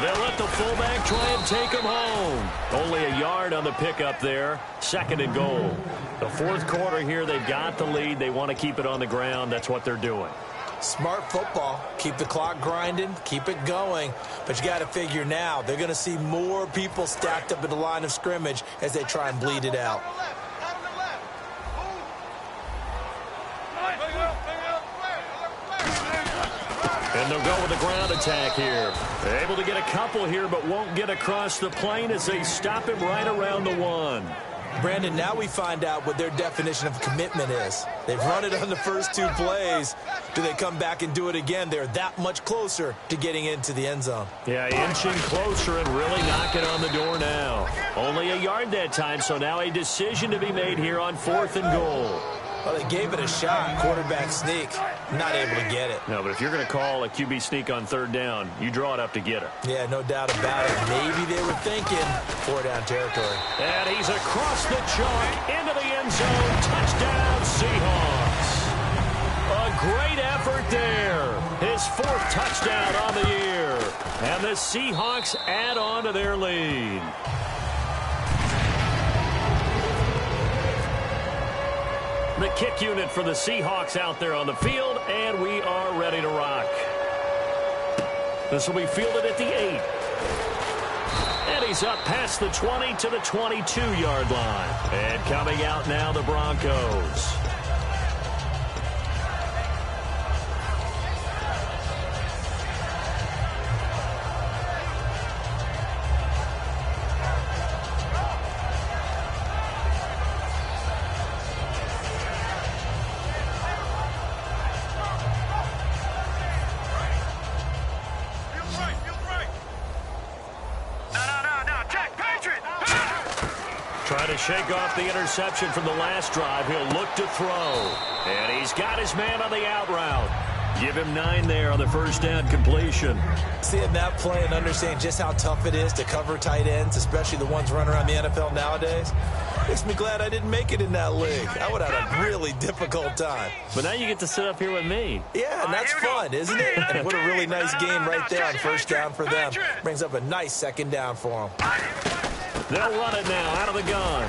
they'll let the fullback try and take him home. Only a yard on the pickup there. 2nd and goal. The 4th quarter here, they've got the lead. They want to keep it on the ground. That's what they're doing. Smart football. Keep the clock grinding. Keep it going. But you got to figure now, they're going to see more people stacked up at the line of scrimmage as they try and bleed it out. And they'll go with the ground attack here. They're able to get a couple here, but won't get across the plane as they stop him right around the 1. Brandon, now we find out what their definition of commitment is. They've run it on the first 2 plays. Do they come back and do it again? They're that much closer to getting into the end zone. Yeah, inching closer and really knocking on the door now. Only a yard that time, so now a decision to be made here on 4th and goal. Well, they gave it a shot. Quarterback sneak. Not able to get it. No, but if you're going to call a QB sneak on 3rd down, you draw it up to get it. Yeah, no doubt about it. Maybe they were thinking 4-down territory. And he's across the chalk into the end zone. Touchdown, Seahawks. A great effort there. His 4th touchdown on the year. And the Seahawks add on to their lead. The kick unit for the Seahawks out there on the field, and we are ready to rock. This will be fielded at the 8. And he's up past the 20 to the 22-yard line. And coming out now, the Broncos. Trying to shake off the interception from the last drive. He'll look to throw. And he's got his man on the out route. Give him 9 there on the 1st down completion. Seeing that play and understanding just how tough it is to cover tight ends, especially the ones running around the NFL nowadays, makes me glad I didn't make it in that league. I would have had a really difficult time. But now you get to sit up here with me. Yeah, and that's fun, isn't it? And what a really nice game right there on 1st down for them. Brings up a nice 2nd down for them. They'll run it now out of the gun.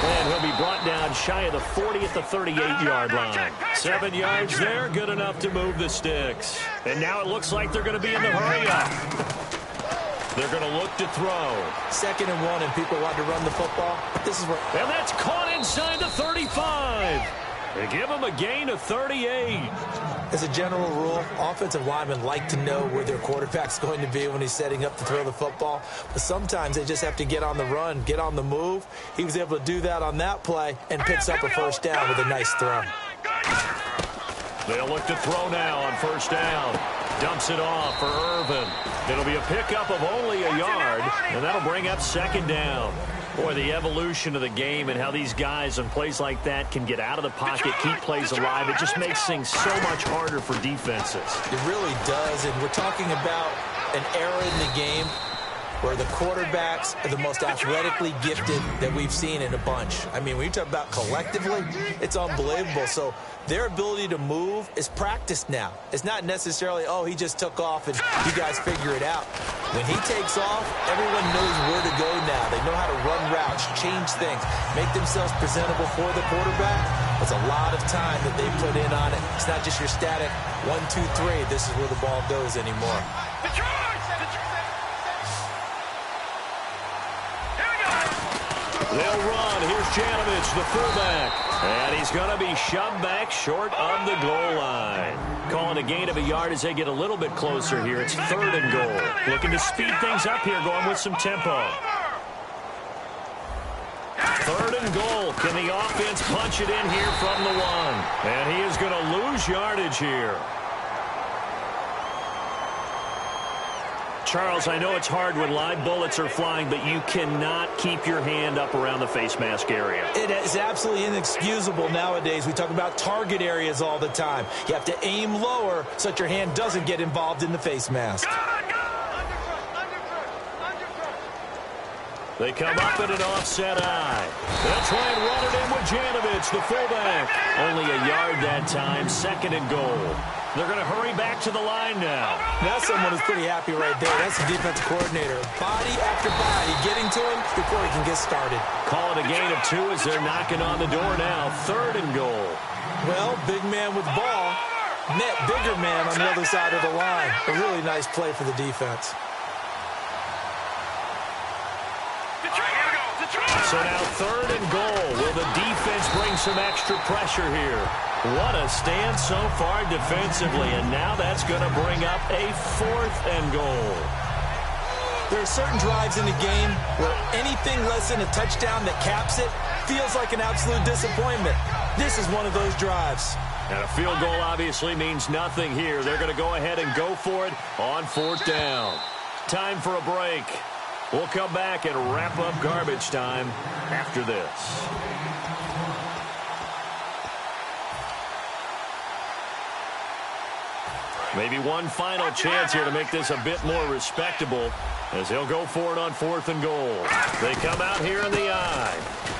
And he'll be brought down shy of the 40 at the 38-yard line. 7 yards there, good enough to move the sticks. And now it looks like they're going to be in the hurry-up. They're going to look to throw. 2nd and 1, and people want to run the football. This is where... And that's caught inside the 35. They give him a gain of 38. As a general rule, offensive linemen like to know where their quarterback's going to be when he's setting up to throw the football. But sometimes they just have to get on the run, get on the move. He was able to do that on that play and picks up a first down with a nice throw. They'll look to throw now on first down. Dumps it off for Irvin. It'll be a pickup of only a yard, and that'll bring up 2nd down. Boy, the evolution of the game and how these guys on plays like that can get out of the pocket, keep plays alive, it just makes things so much harder for defenses. It really does, and we're talking about an era in the game where the quarterbacks are the most athletically gifted that we've seen in a bunch. I mean, when you talk about collectively, it's unbelievable. So their ability to move is practiced now. It's not necessarily, oh, he just took off and you guys figure it out. When he takes off, everyone knows where to go now. They know how to run routes, change things, make themselves presentable for the quarterback. It's a lot of time that they put in on it. It's not just your static 1, 2, 3. This is where the ball goes anymore. They'll run. Here's Janovich, the fullback. And he's going to be shoved back short of the goal line. Calling a gain of a yard as they get a little bit closer here. It's 3rd and goal. Looking to speed things up here, going with some tempo. 3rd and goal. Can the offense punch it in here from the 1? And he is going to lose yardage here. Charles, I know it's hard when live bullets are flying, but you cannot keep your hand up around the face mask area. It is absolutely inexcusable nowadays. We talk about target areas all the time. You have to aim lower so that your hand doesn't get involved in the face mask. They come up at an offset eye. They'll try and run it in with Janovich, the fullback. Only a yard that time, 2nd and goal. They're going to hurry back to the line now. Now someone is pretty happy right there. That's the defensive coordinator. Body after body getting to him before he can get started. Call it a gain of 2 as they're knocking on the door now. 3rd and goal. Well, big man with ball met bigger man on the other side of the line. A really nice play for the defense. So now 3rd and goal. Will the defense bring some extra pressure here? What a stand so far defensively, and now that's going to bring up a 4th and goal. There are certain drives in the game where anything less than a touchdown that caps it feels like an absolute disappointment. This is one of those drives. And a field goal obviously means nothing here. They're going to go ahead and go for it on 4th down. Time for a break. We'll come back and wrap up garbage time after this. Maybe one final chance here to make this a bit more respectable as he'll go for it on 4th and goal. They come out here in the eye.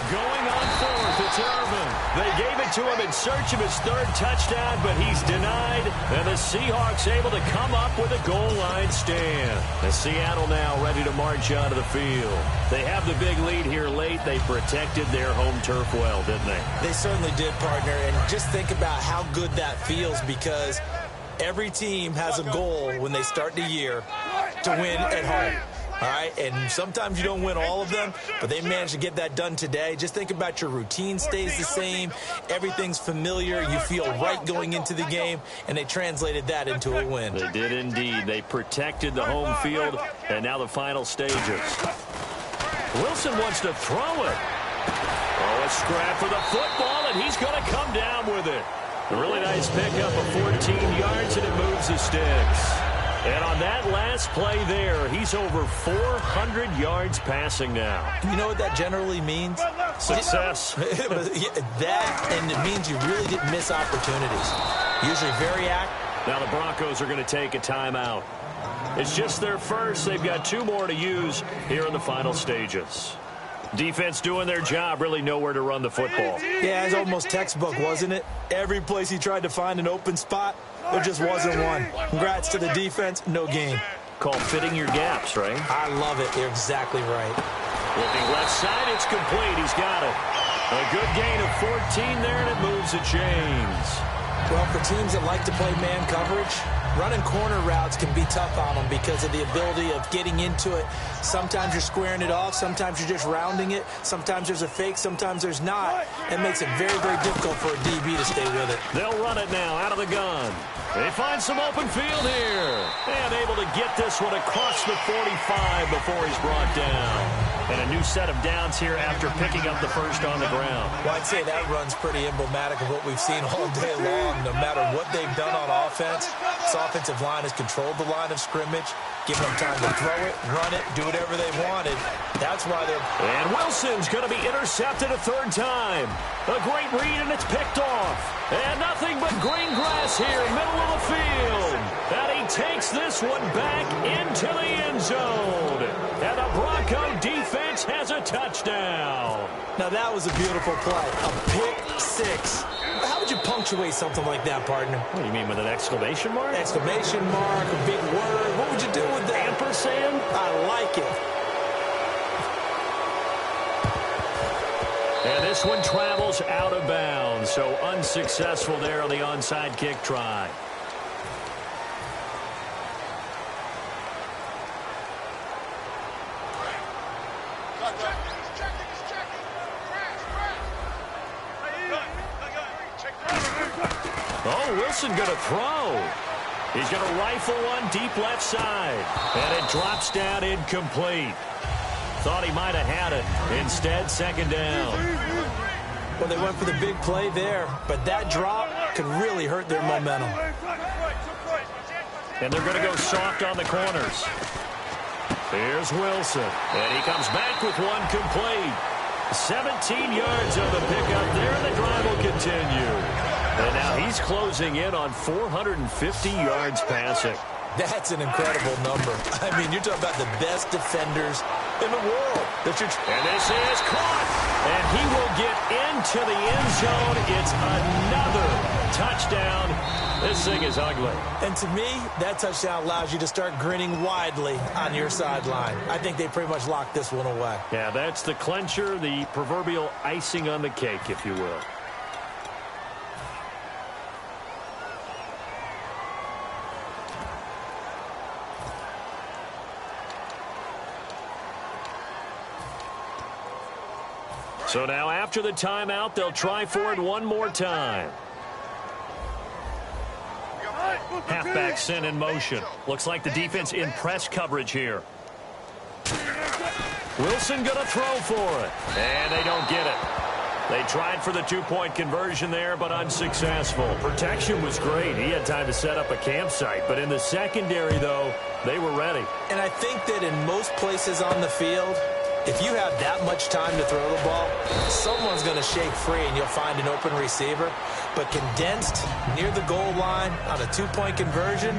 Going on 4th, it's Irvin. They gave it to him in search of his 3rd touchdown, but he's denied. And the Seahawks able to come up with a goal line stand. And Seattle now ready to march onto the field. They have the big lead here late. They protected their home turf well, didn't they? They certainly did, partner. And just think about how good that feels, because every team has a goal when they start the year to win at home. All right, and sometimes you don't win all of them, but they managed to get that done today. Just think about your routine stays the same. Everything's familiar. You feel right going into the game, and they translated that into a win. They did indeed. They protected the home field, and now the final stages. Wilson wants to throw it. Oh, a scrap for the football, and he's going to come down with it. A really nice pickup of 14 yards, and it moves the sticks. And on that last play there, he's over 400 yards passing now. You know what that generally means? Success. That, and it means you really didn't miss opportunities. Usually very active. Now the Broncos are going to take a timeout. It's just their first. They've got 2 more to use here in the final stages. Defense doing their job, really nowhere to run the football. Yeah, it's almost textbook, wasn't it? Every place he tried to find an open spot, there just wasn't one. Congrats to the defense, no gain. Called fitting your gaps, right? I love it. You're exactly right. Looking left side, it's complete. He's got it. A good gain of 14 there, and it moves the chains. Well, for teams that like to play man coverage, running corner routes can be tough on them because of the ability of getting into it. Sometimes you're squaring it off. Sometimes you're just rounding it. Sometimes there's a fake. Sometimes there's not. It makes it very, very difficult for a DB to stay with it. They'll run it now out of the gun. They find some open field here. And able to get this one across the 45 before he's brought down. And a new set of downs here after picking up the first on the ground. Well, I'd say that run's pretty emblematic of what we've seen all day long. No matter what they've done on offense, this offensive line has controlled the line of scrimmage, given them time to throw it, run it, do whatever they wanted. That's why they're... And Wilson's going to be intercepted a third time. A great read, and it's picked off. And nothing but green grass here, middle of the field. And he takes this one back into the end zone. And the Bronco defense has a touchdown. Now, that was a beautiful play. A pick six. How would you punctuate something like that, partner? What do you mean, with an exclamation mark? Exclamation mark, a big word. What would you do with that? Ampersand? I like it. And this one travels out of bounds, so unsuccessful there on the onside kick try. Oh, Wilson going to throw. He's going to rifle one deep left side. And it drops down incomplete. Thought he might have had it. Instead, second down. Well, they went for the big play there, but that drop could really hurt their momentum. And they're going to go soft on the corners. Here's Wilson. And he comes back with one complete. 17 yards on the pickup there, and the drive will continue. And now he's closing in on 450 yards passing. That's an incredible number. I mean, you're talking about the best defenders in the world. And this is caught. And he will get into the end zone. It's another touchdown. This thing is ugly. And to me, that touchdown allows you to start grinning widely on your sideline. I think they pretty much locked this one away. Yeah, that's the clincher, the proverbial icing on the cake, if you will. So now after the timeout, they'll try for it one more time. Halfback sent in motion. Looks like the defense in press coverage here. Wilson going to throw for it. And they don't get it. They tried for the two-point conversion there, but unsuccessful. Protection was great. He had time to set up a campsite. But in the secondary, though, they were ready. And I think that in most places on the field, if you have that much time to throw the ball, someone's going to shake free and you'll find an open receiver. But condensed near the goal line on a two-point conversion,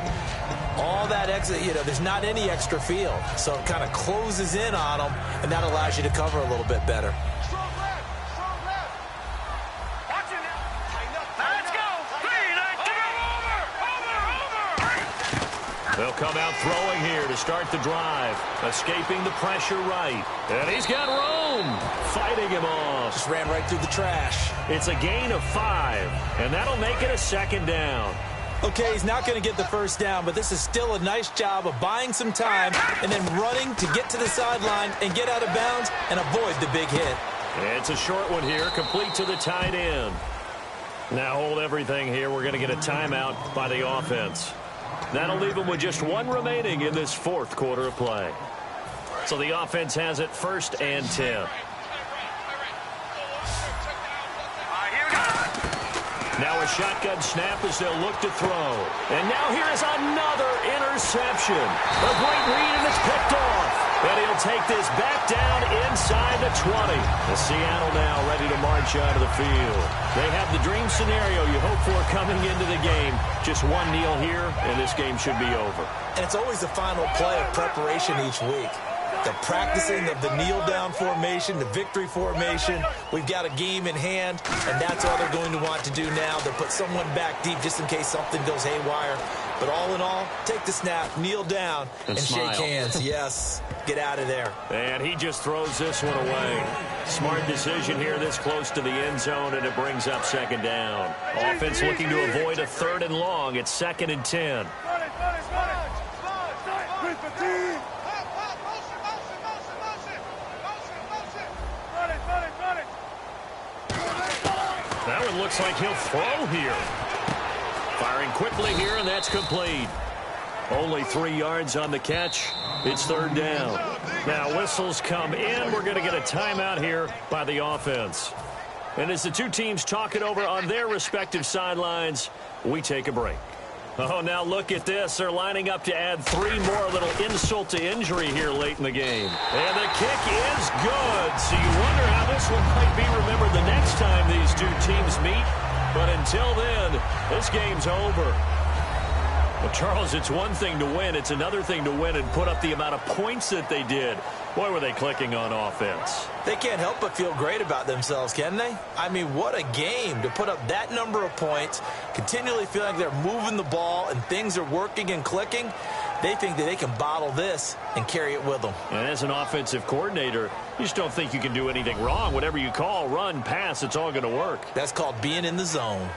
all that extra, there's not any extra field. So it kind of closes in on them, and that allows you to cover a little bit better. They'll come out throwing here to start the drive. Escaping the pressure right. And he's got room. Fighting him off. Just ran right through the trash. It's a gain of 5. And that'll make it a second down. Okay, he's not going to get the first down, but this is still a nice job of buying some time and then running to get to the sideline and get out of bounds and avoid the big hit. It's a short one here, complete to the tight end. Now hold everything here. We're going to get a timeout by the offense. That'll leave them with just one remaining in this fourth quarter of play. So the offense has it 1st and 10. Now a shotgun snap as they'll look to throw. And now here is another interception. A great read, and it's picked off. And he'll take this back down inside the 20. The Seattle now ready to march out of the field. They have the dream scenario you hope for coming into the game. Just one kneel here, and this game should be over. And it's always the final play of preparation each week. the practicing of the kneel-down formation, the victory formation. We've got a game in hand, and that's all they're going to want to do now. They'll put someone back deep just in case something goes haywire. But all in all, take the snap, kneel down, and shake hands. Yes, get out of there. And he just throws this one away. Smart decision here this close to the end zone, and it brings up second down. Offense looking to avoid a 3rd and long. It's 2nd and 10. That one looks like he'll throw here. Firing quickly here, and that's complete. Only 3 yards on the catch. It's 3rd down. Now whistles come in. We're going to get a timeout here by the offense. And as the two teams talk it over on their respective sidelines, we take a break. Oh, now look at this. They're lining up to add 3 more, a little insult to injury here late in the game. And the kick is good. So you wonder how this one might be remembered the next time these two teams meet. But until then, this game's over. Well, Charles, it's one thing to win. It's another thing to win and put up the amount of points that they did. Boy, were they clicking on offense. They can't help but feel great about themselves, can they? I mean, what a game to put up that number of points, continually feel like they're moving the ball and things are working and clicking. They think that they can bottle this and carry it with them. And as an offensive coordinator, you just don't think you can do anything wrong. Whatever you call, run, pass, it's all going to work. That's called being in the zone.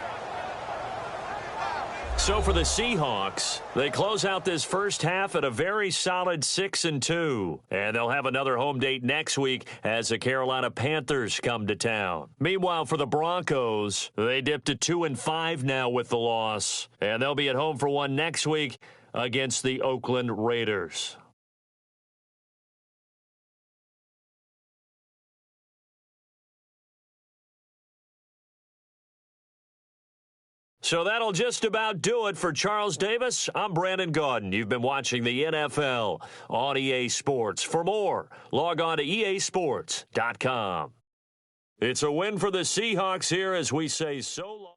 So for the Seahawks, they close out this first half at a very solid 6-2. And they'll have another home date next week as the Carolina Panthers come to town. Meanwhile, for the Broncos, they dipped to 2-5 now with the loss. And they'll be at home for one next week against the Oakland Raiders. So that'll just about do it for Charles Davis. I'm Brandon Gaudin. You've been watching the NFL on EA Sports. For more, log on to easports.com. It's a win for the Seahawks here as we say so long.